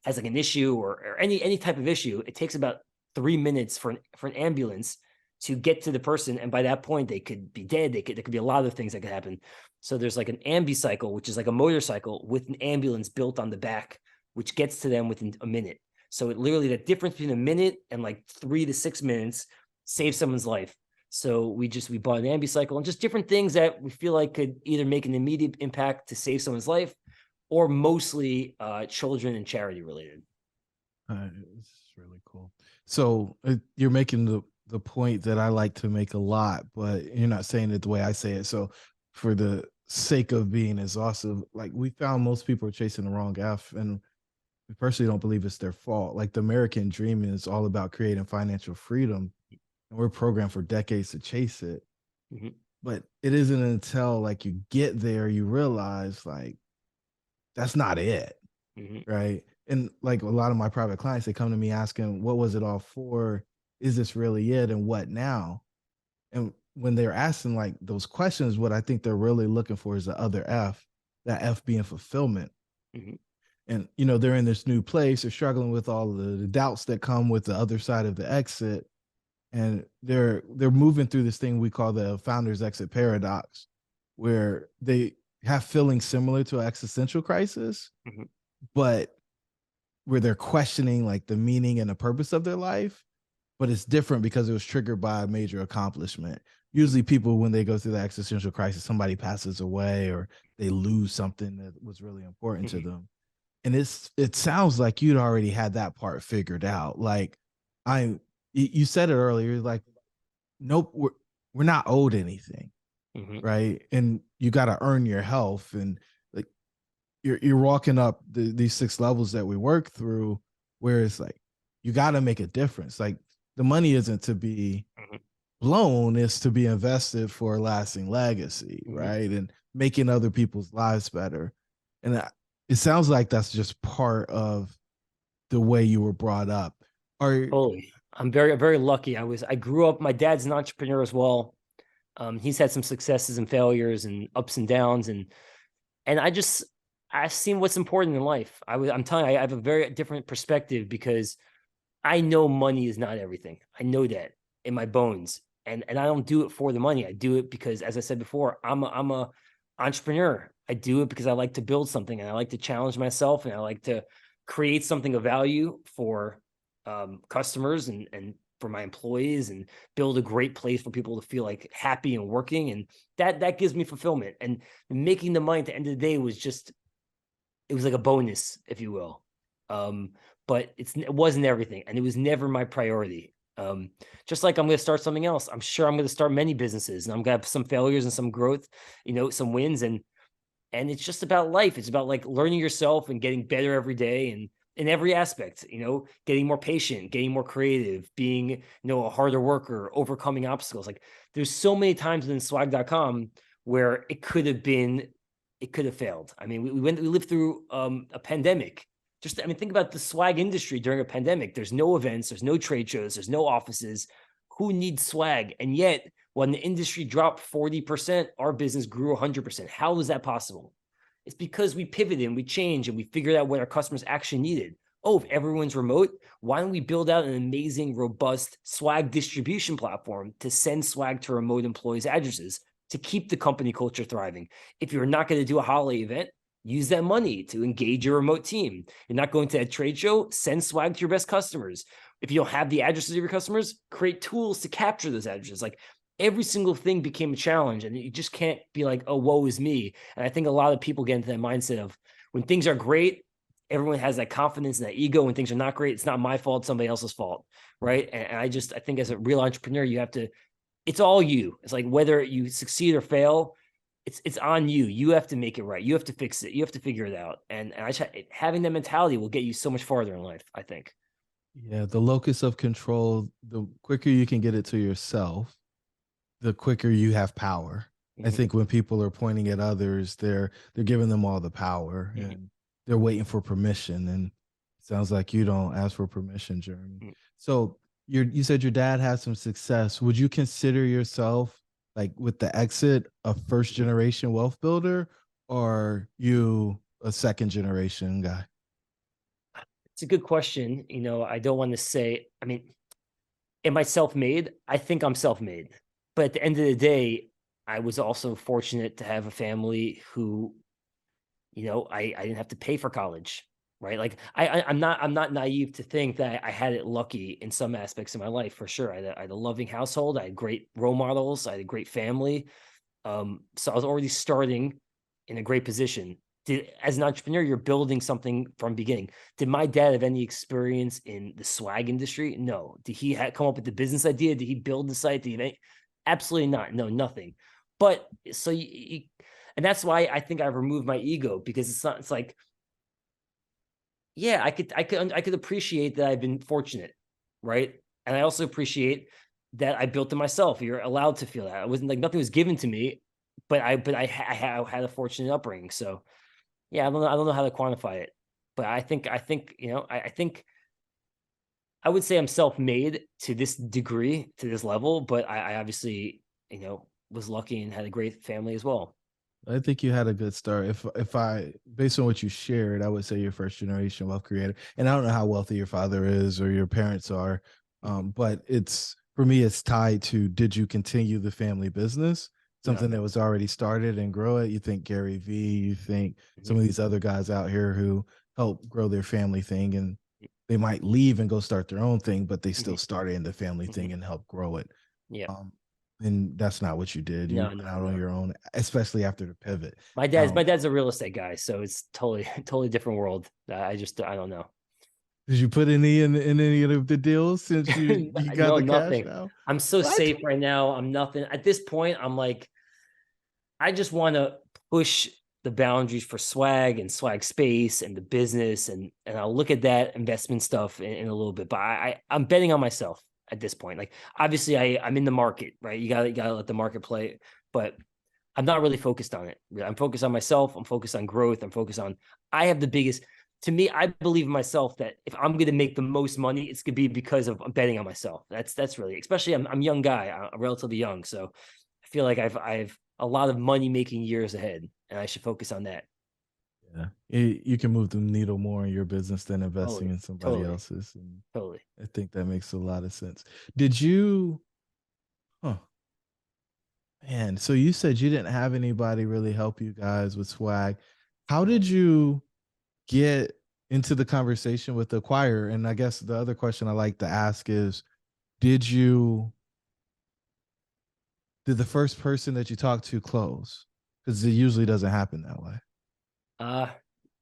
Speaker 1: has like an issue or any type of issue, it takes about 3 minutes for an ambulance to get to the person, and by that point they could be dead. There could be a lot of things that could happen. So there's like an ambicycle, which is like a motorcycle with an ambulance built on the back, which gets to them within a minute. So it literally, the difference between a minute and like 3 to 6 minutes saves someone's life. So we bought an ambicycle and just different things that we feel like could either make an immediate impact to save someone's life, or mostly children and charity related.
Speaker 3: This is really cool. So you're making the point that I like to make a lot, but you're not saying it the way I say it. So for the sake of being exhaustive, like we found most people are chasing the wrong F, and we personally don't believe it's their fault. Like the American dream is all about creating financial freedom, and we're programmed for decades to chase it.
Speaker 1: Mm-hmm.
Speaker 3: But it isn't until like you get there, you realize like that's not it.
Speaker 1: Mm-hmm.
Speaker 3: Right. And like a lot of my private clients, they come to me asking, what was it all for? Is this really it? And what now? And when they're asking like those questions, what I think they're really looking for is the other F, that F being fulfillment.
Speaker 1: Mm-hmm.
Speaker 3: And, they're in this new place, they're struggling with all the doubts that come with the other side of the exit. And they're moving through this thing we call the founder's exit paradox, where they have feelings similar to an existential crisis,
Speaker 1: Mm-hmm.
Speaker 3: but where they're questioning like the meaning and the purpose of their life, but it's different because it was triggered by a major accomplishment. Usually people, when they go through the existential crisis, somebody passes away or they lose something that was really important
Speaker 1: Mm-hmm.
Speaker 3: to them. And it sounds like you'd already had that part figured out. Like you said it earlier, like, nope, we're not owed anything.
Speaker 1: Mm-hmm.
Speaker 3: Right. And you got to earn your health. And like, you're walking up these 6 levels that we work through, where it's like, you got to make a difference. Like the money isn't to be
Speaker 1: Mm-hmm.
Speaker 3: blown, it's to be invested for a lasting legacy.
Speaker 1: Mm-hmm.
Speaker 3: Right. And making other people's lives better. And it sounds like that's just part of the way you were brought up.
Speaker 1: Totally. I'm very, very lucky. I grew up, my dad's an entrepreneur as well. He's had some successes and failures and ups and downs. And I've seen what's important in life. I'm telling you, I have a very different perspective because I know money is not everything. I know that in my bones. And I don't do it for the money. I do it because, as I said before, I'm a entrepreneur. I do it because I like to build something and I like to challenge myself and I like to create something of value for customers and for my employees and build a great place for people to feel like happy and working. And that gives me fulfillment. And making the money at the end of the day was just, it was like a bonus, if you will. But it wasn't everything, and it was never my priority. Just like I'm going to start something else. I'm sure I'm going to start many businesses, and I'm going to have some failures and some growth, some wins, and it's just about life. It's about like learning yourself and getting better every day, and in every aspect. Getting more patient, getting more creative, being a harder worker, overcoming obstacles. Like there's so many times in swag.com where it could have failed. I mean, we lived through a pandemic. Think about the swag industry during a pandemic. There's no events, there's no trade shows, there's no offices. Who needs swag? And yet, when the industry dropped 40%, our business grew 100%. How was that possible? It's because we pivoted and we changed and we figured out what our customers actually needed. Oh, if everyone's remote, why don't we build out an amazing, robust swag distribution platform to send swag to remote employees' addresses to keep the company culture thriving? If you're not going to do a holiday event, use that money to engage your remote team. You're not going to a trade show, send swag to your best customers. If you don't have the addresses of your customers, create tools to capture those addresses. Like every single thing became a challenge, and you just can't be like, oh, woe is me. And I think a lot of people get into that mindset of when things are great, everyone has that confidence and that ego. When things are not great, it's not my fault, somebody else's fault, right? And I think as a real entrepreneur, it's all you. It's like whether you succeed or fail, it's on you. You have to make it right. You have to fix it. You have to figure it out. And having that mentality will get you so much farther in life, I think.
Speaker 3: Yeah, the locus of control, the quicker you can get it to yourself, the quicker you have power. I think when people are pointing at others, they're giving them all the power and they're waiting for permission. And it sounds like you don't ask for permission, Jeremy. So you said your dad had some success. Would you consider yourself, like with the exit, a first generation wealth builder, or you a second generation guy?
Speaker 1: It's a good question. I don't want to say, am I self-made? I think I'm self-made. But at the end of the day, I was also fortunate to have a family who, I didn't have to pay for college, right? Like I'm not naive to think that I had it lucky in some aspects of my life, for sure. I had a loving household. I had great role models. I had a great family. So I was already starting in a great position. As an entrepreneur, you're building something from beginning. Did my dad have any experience in the swag industry? No. Did he come up with the business idea? Did he build the site? Absolutely not. No, nothing. But so and that's why I think I've removed my ego, because it's like, yeah, I could appreciate that I've been fortunate, right? And I also appreciate that I built it myself. You're allowed to feel that. I wasn't like, nothing was given to me, but I had a fortunate upbringing. So yeah, I don't know how to quantify it, but I think I think I would say I'm self-made to this degree, to this level, but I obviously, was lucky and had a great family as well.
Speaker 3: I think you had a good start. If I, based on what you shared, I would say you're first generation wealth creator. And I don't know how wealthy your father is or your parents are, but it's, for me, it's tied to, did you continue the family business, something that was already started, and grow it? You think Gary Vee, you think some of these other guys out here who help grow their family thing, and they might leave and go start their own thing, but they still started in the family thing and help grow it.
Speaker 1: Yeah.
Speaker 3: And that's not what you did. You went out on your own, especially after the pivot.
Speaker 1: My dad's a real estate guy, so it's totally different world. I don't know.
Speaker 3: Did you put in any of the deals since you got the
Speaker 1: nothing.
Speaker 3: cash now?
Speaker 1: I'm so safe right now. I'm nothing at this point. I'm like, I just want to push the boundaries for swag and swag space and the business, and I'll look at that investment stuff in a little bit. But I'm betting on myself at this point. Like obviously I'm in the market, right? You gotta let the market play, but I'm not really focused on it. I'm focused on myself. I'm focused on growth. I have the biggest, to me, I believe in myself that if I'm going to make the most money, it's going to be because of betting on myself. That's really, especially I'm a young guy, I'm relatively young, so I feel like I've a lot of money making years ahead, and I should focus on that.
Speaker 3: Yeah, you can move the needle more in your business than investing
Speaker 1: Totally,
Speaker 3: in somebody
Speaker 1: totally,
Speaker 3: else's, and
Speaker 1: totally.
Speaker 3: I think that makes a lot of sense. Did you? Huh, man. So you said you didn't have anybody really help you guys with swag. How did you get into the conversation with the acquirer? And I guess the other question I like to ask is, did you did the first person that you talked to close? Because it usually doesn't happen that way.
Speaker 1: Uh,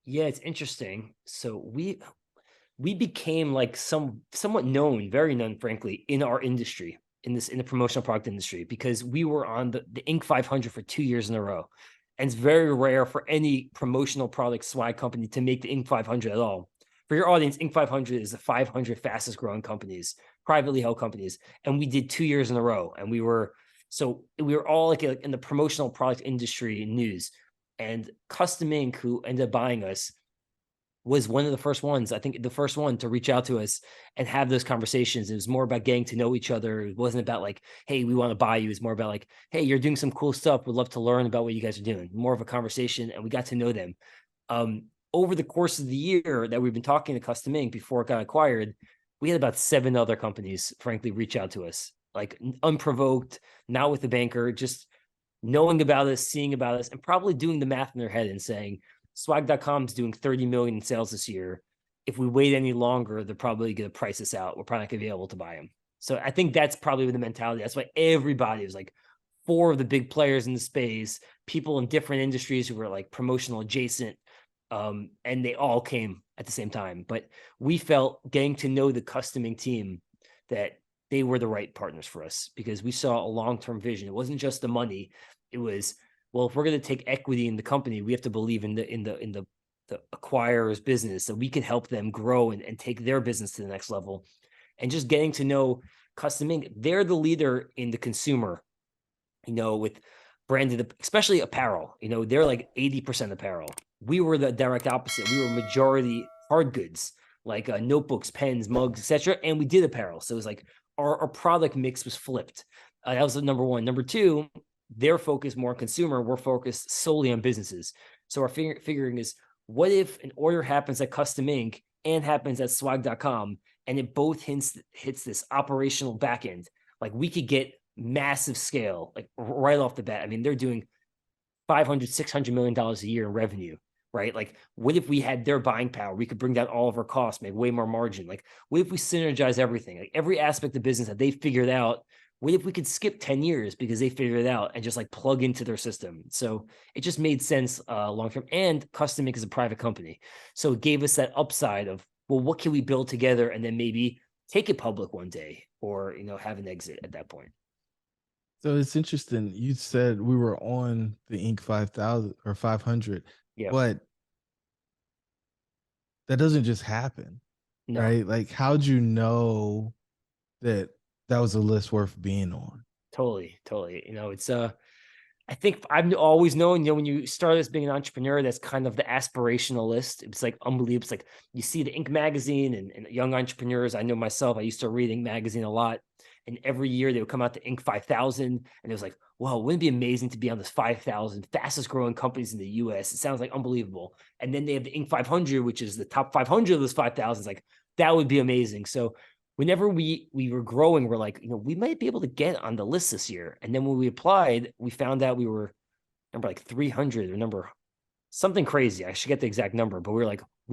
Speaker 1: yeah, it's interesting. So we became like somewhat known, very known, frankly, in our industry, in the promotional product industry, because we were on the Inc. 500 for 2 years in a row. And it's very rare for any promotional product swag company to make the Inc. 500 at all. For your audience, Inc. 500 is the 500 fastest growing companies, privately held companies. And we did 2 years in a row. And we were all like in the promotional product industry news. And Custom Inc., who ended up buying us, was one of the first ones, I think the first one to reach out to us and have those conversations. It was more about getting to know each other. It wasn't about like, hey, we want to buy you. It's more about like, hey, you're doing some cool stuff. We'd love to learn about what you guys are doing. More of a conversation, and we got to know them. Over the course of the year that we've been talking to Custom Inc. before it got acquired, we had about 7 other companies, frankly, reach out to us, like unprovoked, not with the banker, just knowing about us, seeing about us, and probably doing the math in their head and saying, swag.com is doing 30 million in sales this year. If we wait any longer, they're probably going to price us out. We're probably not going to be able to buy them. So I think that's probably the mentality. That's why everybody was like 4 of the big players in the space, people in different industries who were like promotional adjacent. And they all came at the same time. But we felt, getting to know the customing team, that they were the right partners for us because we saw a long-term vision. It wasn't just the money. It was, well, if we're going to take equity in the company, we have to believe in the acquirer's business, so we can help them grow and take their business to the next level. And just getting to know Custom Inc., they're the leader in the consumer, with branded, especially apparel. They're like 80% apparel. We were the direct opposite. We were majority hard goods, like notebooks, pens, mugs, etc. And we did apparel. So it was like our product mix was flipped. That was the number one. Number two, they're focused more on consumer. We're focused solely on businesses. So our figuring is, what if an order happens at Custom Inc. and happens at swag.com, and it both hits this operational backend? Like, we could get massive scale, like right off the bat. I mean, they're doing 500, $600 million a year in revenue, right? Like, what if we had their buying power? We could bring down all of our costs, make way more margin. Like, what if we synergize everything? Like, every aspect of business that they figured out, what if we could skip 10 years because they figured it out and just like plug into their system? So it just made sense long term. And Custom Inc. is a private company. So it gave us that upside of, well, what can we build together and then maybe take it public one day, or have an exit at that point.
Speaker 3: So it's interesting. You said we were on the Inc. 5,000 or 500,
Speaker 1: Yeah.
Speaker 3: but that doesn't just happen,
Speaker 1: No.
Speaker 3: right? Like, how'd you know that that was a list worth being on?
Speaker 1: Totally. It's I think I've always known, when you start as being an entrepreneur, that's kind of the aspirational list. It's like unbelievable. It's like you see the Inc. magazine and young entrepreneurs. I know myself, I used to read Inc. magazine a lot. And every year they would come out to Inc. 5,000. And it was like, wow, wouldn't it be amazing to be on this 5,000 fastest growing companies in the US? It sounds like unbelievable. And then they have the Inc. 500, which is the top 500 of those 5,000. It's like, that would be amazing. So whenever we were growing, we're like, we might be able to get on the list this year. And then when we applied, we found out we were number like 300 or number something crazy. I should get the exact number, but we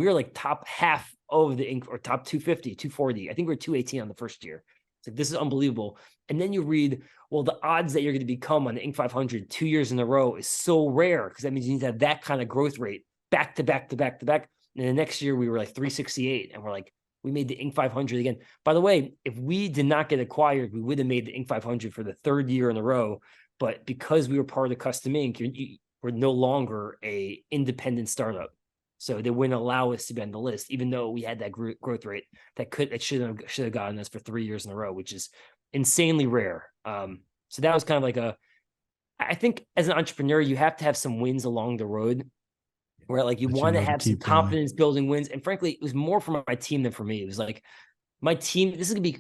Speaker 1: were like top half of the Inc. or top 250, 240. I think we were 218 on the first year. It's like, this is unbelievable. And then you read, well, the odds that you're going to become on the Inc. 500 2 years in a row is so rare, because that means you need to have that kind of growth rate back to back to back to back. And the next year we were like 368, and we're like, we made the Inc. 500 again. By the way, if we did not get acquired, we would have made the Inc. 500 for the 3rd year in a row. But because we were part of the Custom Inc., we're no longer a independent startup. So they wouldn't allow us to be on the list, even though we had that growth rate that should have gotten us for 3 years in a row, which is insanely rare. So that was kind of like I think as an entrepreneur, you have to have some wins along the road. where like you
Speaker 3: But you
Speaker 1: want to
Speaker 3: know to
Speaker 1: have some
Speaker 3: keep going.
Speaker 1: confidence building wins. And frankly, it was more for my team than for me. It was like my team, this is gonna be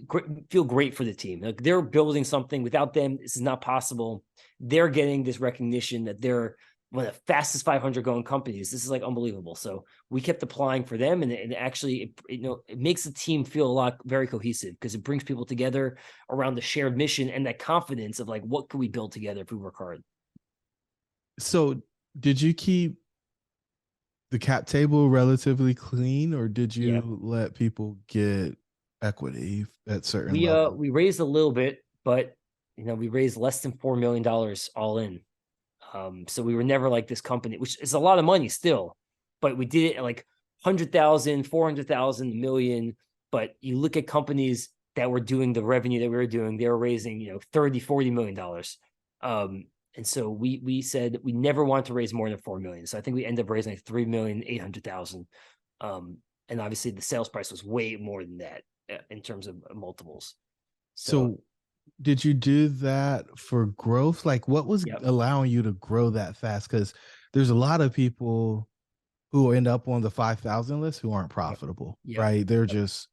Speaker 1: feel great for the team. Like they're building something. Without them, this is not possible. They're getting this recognition that they're one of the fastest 500 going companies. This is like unbelievable. So we kept applying for them, and actually, it makes the team feel a lot very cohesive because it brings people together around the shared mission and that confidence of like, what can we build together if we work hard?
Speaker 3: So, did you keep the cap table relatively clean, or did
Speaker 1: Yeah.
Speaker 3: you let people get equity at certain levels?
Speaker 1: We raised a little bit, but we raised less than $4 million all in. So we were never like this company, which is a lot of money still, but we did it at like 100,000, 400,000, million. But you look at companies that were doing the revenue that we were doing, they were raising, 30, $40 million. And so we said we never want to raise more than 4 million. So I think we ended up raising like 3,800,000. And obviously the sales price was way more than that in terms of multiples.
Speaker 3: So, did you do that for growth? Like, what was
Speaker 1: Yep.
Speaker 3: allowing you to grow that fast? Because there's a lot of people who end up on the 5,000 list who aren't profitable,
Speaker 1: Yep.
Speaker 3: right? They're
Speaker 1: Yep.
Speaker 3: just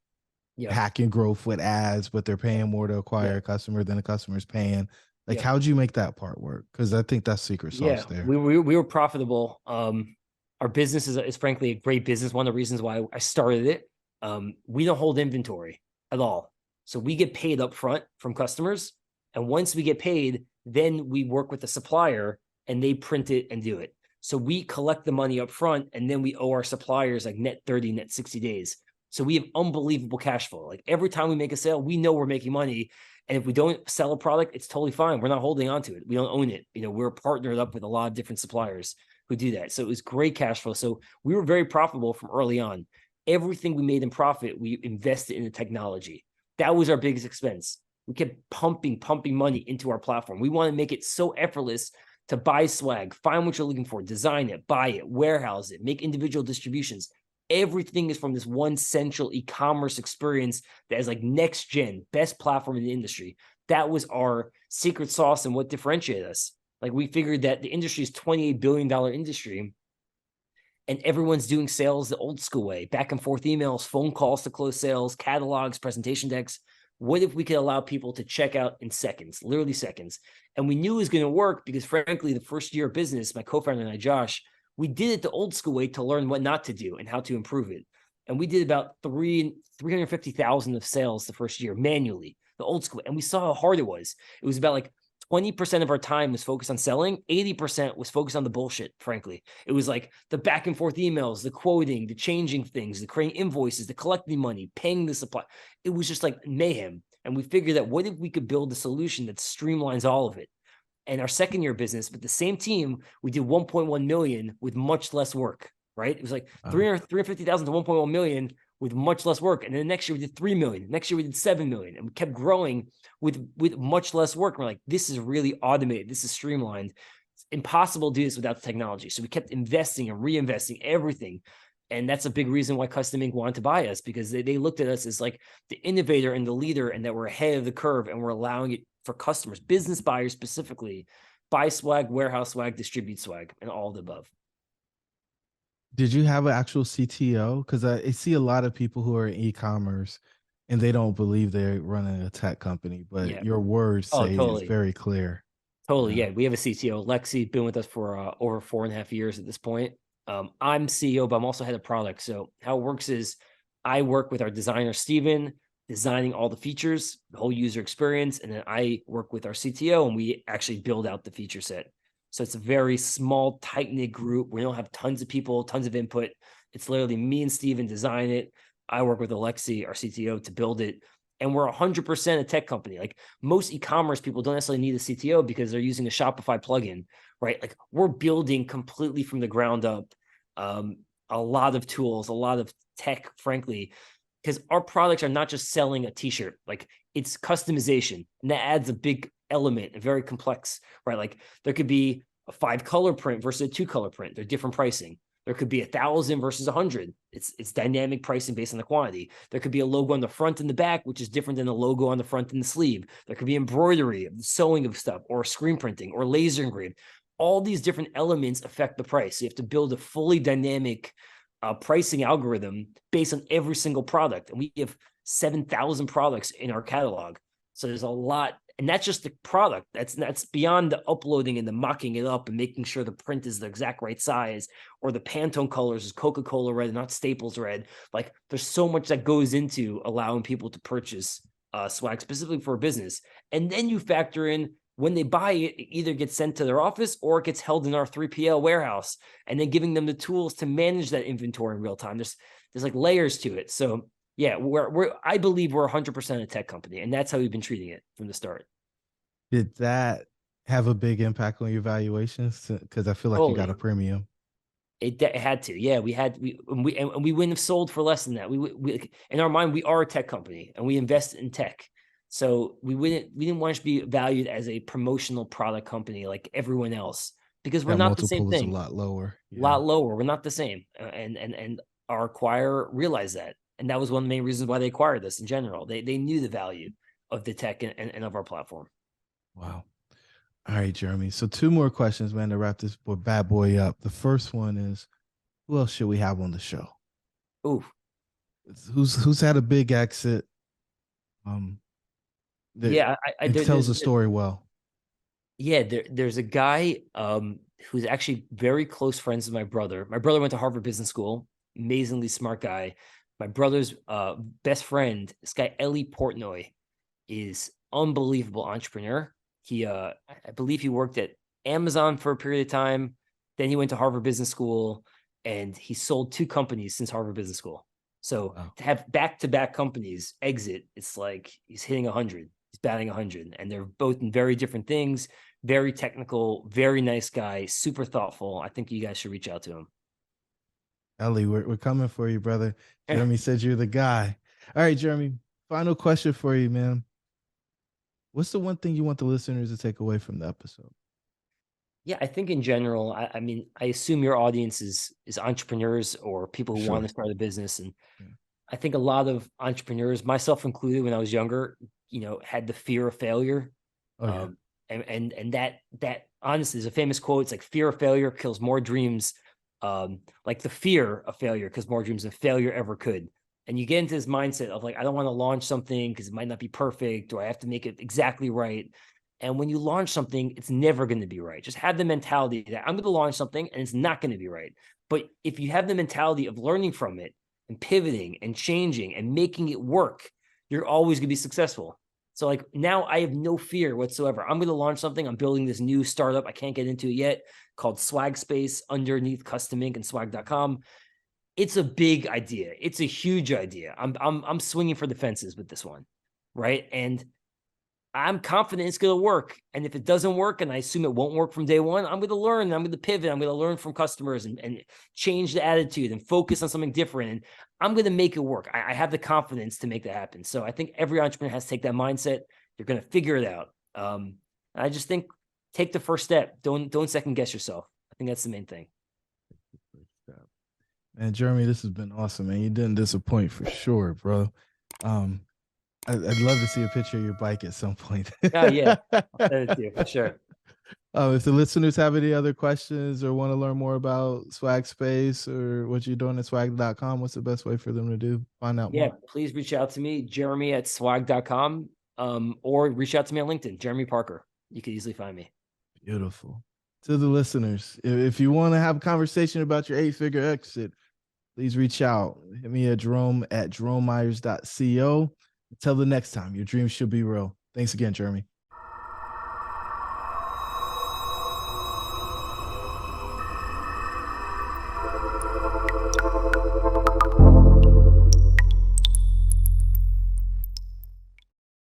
Speaker 1: Yep.
Speaker 3: hacking growth with ads, but they're paying more to acquire a customer than the customer's paying. Like, how'd you make that part work? Because I think that's secret sauce there.
Speaker 1: We were profitable. Our business is frankly a great business. One of the reasons why I started it. We don't hold inventory at all. So we get paid up front from customers. And once we get paid, then we work with the supplier and they print it and do it. So we collect the money up front and then we owe our suppliers like net 30, net 60 days. So we have unbelievable cash flow. Like every time we make a sale, we know we're making money. And if we don't sell a product, it's totally fine. We're not holding on to it. We don't own it. We're partnered up with a lot of different suppliers who do that. So it was great cash flow. So we were very profitable from early on. Everything we made in profit, we invested in the technology. That was our biggest expense. We kept pumping money into our platform. We want to make it so effortless to buy swag, find what you're looking for, design it, buy it, warehouse it, make individual distributions. Everything is from this one central e-commerce experience that is like next gen, best platform in the industry. That was our secret sauce and what differentiated us. Like we figured that the industry is $28 billion industry and everyone's doing sales the old school way, back and forth emails, phone calls to close sales, catalogs, presentation decks. What if we could allow people to check out in seconds, literally seconds? And we knew it was going to work because frankly, the first year of business, my co-founder and I, Josh, we did it the old school way to learn what not to do and how to improve it. And we did about 350,000 of sales the first year manually, the old school. And we saw how hard it was. It was about like 20% of our time was focused on selling. 80% was focused on the bullshit, frankly. It was like the back and forth emails, the quoting, the changing things, the creating invoices, the collecting money, paying the supply. It was just like mayhem. And we figured that what if we could build a solution that streamlines all of it? And our second year business, with the same team, we did 1.1 million with much less work, right? It was like 350,000 to 1.1 million with much less work. And then next year we did 3 million. Next year we did 7 million. And we kept growing with much less work. We're like, this is really automated. This is streamlined. It's impossible to do this without the technology. So we kept investing and reinvesting everything. And that's a big reason why Custom Ink wanted to buy us, because they looked at us as like the innovator and the leader, and that we're ahead of the curve and we're allowing it for customers, business buyers specifically, buy swag, warehouse swag, distribute swag, and all of the above.
Speaker 3: Did you have an actual CTO? Because I see a lot of people who are in e-commerce and they don't believe they're running a tech company, but your words say it's very clear.
Speaker 1: Totally. Yeah. We have a CTO, Lexi, been with us for over 4.5 years at this point. I'm CEO, but I'm also head of product. So how it works is I work with our designer, Steven, designing all the features, the whole user experience. And then I work with our CTO and we actually build out the feature set. So it's a very small, tight-knit group. We don't have tons of people, tons of input. It's literally me and Steven design it. I work with Alexi, our CTO, to build it. And we're 100% a tech company. Like most e-commerce people don't necessarily need a CTO because they're using a Shopify plugin, right? Like we're building completely from the ground up, a lot of tools, a lot of tech, frankly, because our products are not just selling a t-shirt. Like it's customization, and that adds a big element and very complex, right? Like there could be a 5-color print versus a 2-color print. They're different pricing. There could be 1,000 versus 100. It's dynamic pricing based on the quantity. There could be a logo on the front and the back, which is different than the logo on the front and the sleeve. There could be embroidery, sewing of stuff, or screen printing, or laser engraved. all these different elements affect the price. So you have to build a fully dynamic pricing algorithm based on every single product. And we have 7,000 products in our catalog. So there's a lot, and that's just the product. That's beyond the uploading and the mocking it up and making sure the print is the exact right size, or the Pantone colors is Coca-Cola red, not Staples red. Like, there's so much that goes into allowing people to purchase swag specifically for a business. And then you factor in when they buy it, it either gets sent to their office or it gets held in our 3PL warehouse, and then giving them the tools to manage that inventory in real time. There's like layers to it. So yeah, I believe we're 100% a tech company, and that's how we've been treating it from the start.
Speaker 3: Did that have a big impact on your valuations? Because I feel like you got a
Speaker 1: Totally.
Speaker 3: premium.
Speaker 1: It had to. Yeah, we wouldn't have sold for less than that. We in our mind, we are a tech company and we invest in tech. So we didn't want to be valued as a promotional product company like everyone else, because we're
Speaker 3: That
Speaker 1: not the same
Speaker 3: multiple is a
Speaker 1: thing.
Speaker 3: lot lower.
Speaker 1: A lot lower. We're not the same. And our acquirer realized that. And that was one of the main reasons why they acquired us in general. They knew the value of the tech and of our platform.
Speaker 3: Wow. All right, Jeremy. So 2 more questions, man, to wrap this bad boy up. The first one is, who else should we have on the show?
Speaker 1: Ooh.
Speaker 3: Who's had a big exit? That
Speaker 1: Yeah,
Speaker 3: it tells the story well.
Speaker 1: Yeah, there's a guy who's actually very close friends with my brother. My brother went to Harvard Business School, amazingly smart guy. My brother's best friend, this guy Ellie Portnoy, is unbelievable entrepreneur. He I believe he worked at Amazon for a period of time. Then he went to Harvard Business School, and he sold 2 companies since Harvard Business School. So
Speaker 3: Wow.
Speaker 1: to have back-to-back companies exit, it's like he's hitting 100. He's batting 100, and they're both in very different things. Very technical, very nice guy, super thoughtful. I think you guys should reach out to him.
Speaker 3: Ellie, we're coming for you, brother. Jeremy said you're the guy. All right, Jeremy. Final question for you, man. What's the one thing you want the listeners to take away from the episode?
Speaker 1: Yeah, I think in general, I mean, I assume your audience is entrepreneurs or people who want
Speaker 3: Sure.
Speaker 1: to start a business. And
Speaker 3: Yeah.
Speaker 1: I think a lot of entrepreneurs, myself included, when I was younger, had the fear of failure.
Speaker 3: Oh yeah.
Speaker 1: And that honestly is a famous quote. It's like, fear of failure kills more dreams. Like the fear of failure kills more dreams than failure ever could. And you get into this mindset of like, I don't want to launch something because it might not be perfect, or I have to make it exactly right. And when you launch something, it's never going to be right. Just have the mentality that I'm going to launch something and it's not going to be right. But if you have the mentality of learning from it and pivoting and changing and making it work, you're always going to be successful. So like now I have no fear whatsoever. I'm going to launch something. I'm building this new startup. I can't get into it yet, called Swag Space, underneath Custom Ink and swag.com. It's a big idea. It's a huge idea. I'm swinging for the fences with this one, right? And I'm confident it's going to work. And if it doesn't work, and I assume it won't work from day one, I'm going to learn. I'm going to pivot. I'm going to learn from customers and change the attitude and focus on something different. And I'm going to make it work. I have the confidence to make that happen. So I think every entrepreneur has to take that mindset. You're going to figure it out. I just think take the first step. Don't second guess yourself. I think that's the main thing.
Speaker 3: Man, Jeremy, this has been awesome, man. You didn't disappoint for sure, bro. I'd love to see a picture of your bike at some point.
Speaker 1: Oh, yeah. I'll send it to you for sure.
Speaker 3: If the listeners have any other questions or want to learn more about Swag Space or what you're doing at swag.com, what's the best way for them to find out more?
Speaker 1: Please reach out to me, Jeremy at swag.com, or reach out to me on LinkedIn, Jeremy Parker. You can easily find me.
Speaker 3: Beautiful. To the listeners, if you want to have a conversation about your 8-figure exit, please reach out. Hit me at Jerome at jeromemyers.co. Until the next time, your dreams should be real. Thanks again, Jeremy.